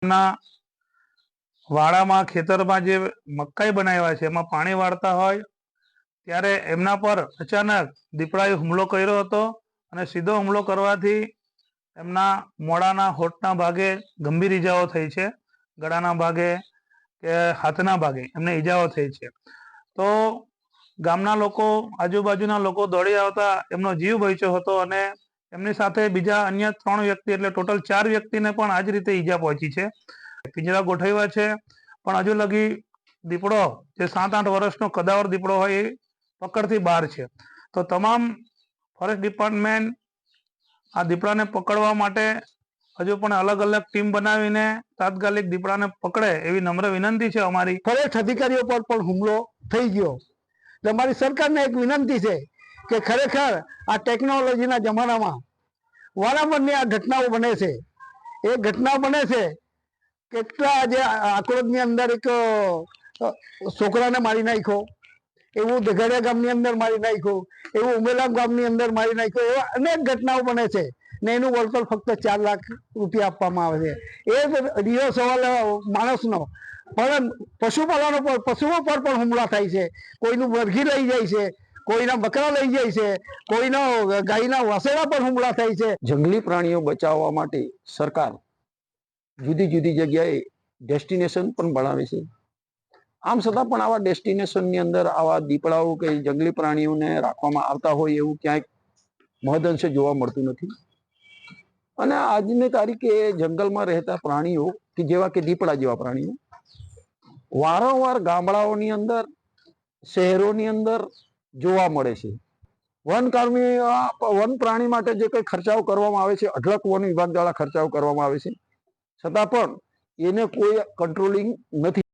ના વાડામાં ખેતરમાં જે મકાઈ બનાવ્યા છે એમાં પાણી વાળતા હોય ત્યારે એમના પર અચાનક દીપડાએ હુમલો કર્યો હતો અને સીધો હુમલો કરવાથી એમના મોઢાના હોઠના ભાગે ગંભીર ઈજાઓ થઈ છે. ગળાના ભાગે કે હાથના ભાગે એમને ઈજાઓ થઈ છે. તો ગામના લોકો, આજુબાજુના લોકો દોડી આવતા એમનો જીવ બચ્યો હતો અને એમની સાથે બીજા અન્ય 3 વ્યક્તિ એટલે ટોટલ 4 વ્યક્તિને પણ આ જ રીતે ઈજા પહોંચી છે. પિંજરા ગોઠવ્યા છે પણ હજુ લગી દીપડો જે 7-8 વર્ષનો કદાવર દીપડો હોય એ પકડથી બહાર છે. તો તમામ ફોરેસ્ટ ડિપાર્ટમેન્ટ આ દીપડાને પકડવા માટે હજુ પણ અલગ અલગ ટીમ બનાવીને તાત્કાલિક દીપડાને પકડે એવી નમ્ર વિનંતી છે અમારી. ફોરેસ્ટ અધિકારીઓ પર પણ હુમલો થઈ ગયો. તમારી સરકારને એક વિનંતી છે કે ખરેખર આ ટેકનોલોજીના જમાનામાં વારંવારની આ ઘટનાઓ બને છે. એ ઘટના બને છે કેટલા જે આકરોદની અંદર એક છોકરાને મારી નાખ્યો, એવું દઘડિયા ગામની અંદર મારી નાખ્યું, એવું ઉમેલામ ગામની અંદર મારી નાખ્યો, એવા અનેક ઘટનાઓ બને છે ને એનું વળતર ફક્ત 4 લાખ રૂપિયા આપવામાં આવે છે. એ રીયો સવાલ માણસનો, પણ પશુઓ પર પણ હુમલા થાય છે. કોઈનું મરઘી લઈ જાય છે, કોઈના બકરા લઈ જાય છે, કોઈના ગાયના વાસણા પર હુમલા થાય છે. જંગલી પ્રાણીઓ બચાવવા માટે સરકાર જુદી જુદી જગ્યાએ ડેસ્ટિનેશન પણ બનાવે છે. આમ છતાં પણ આવા ડેસ્ટિનેશનની અંદર આવા દીપડાઓ કે જંગલી પ્રાણીઓને રાખવામાં આવતા હોય એવું ક્યાંક મહદઅંશે જોવા મળતું નથી. અને આજની તારીખે જંગલમાં રહેતા પ્રાણીઓ કે જેવા કે દીપડા જેવા પ્રાણીઓ વારંવાર ગામડાઓની અંદર, શહેરોની અંદર જોવા મળે છે. વન પ્રાણી માટે જે કંઈ ખર્ચાઓ કરવામાં આવે છે, અઢળક વન વિભાગ દ્વારા ખર્ચાઓ કરવામાં આવે છે, છતાં પણ એને કોઈ કંટ્રોલિંગ નથી.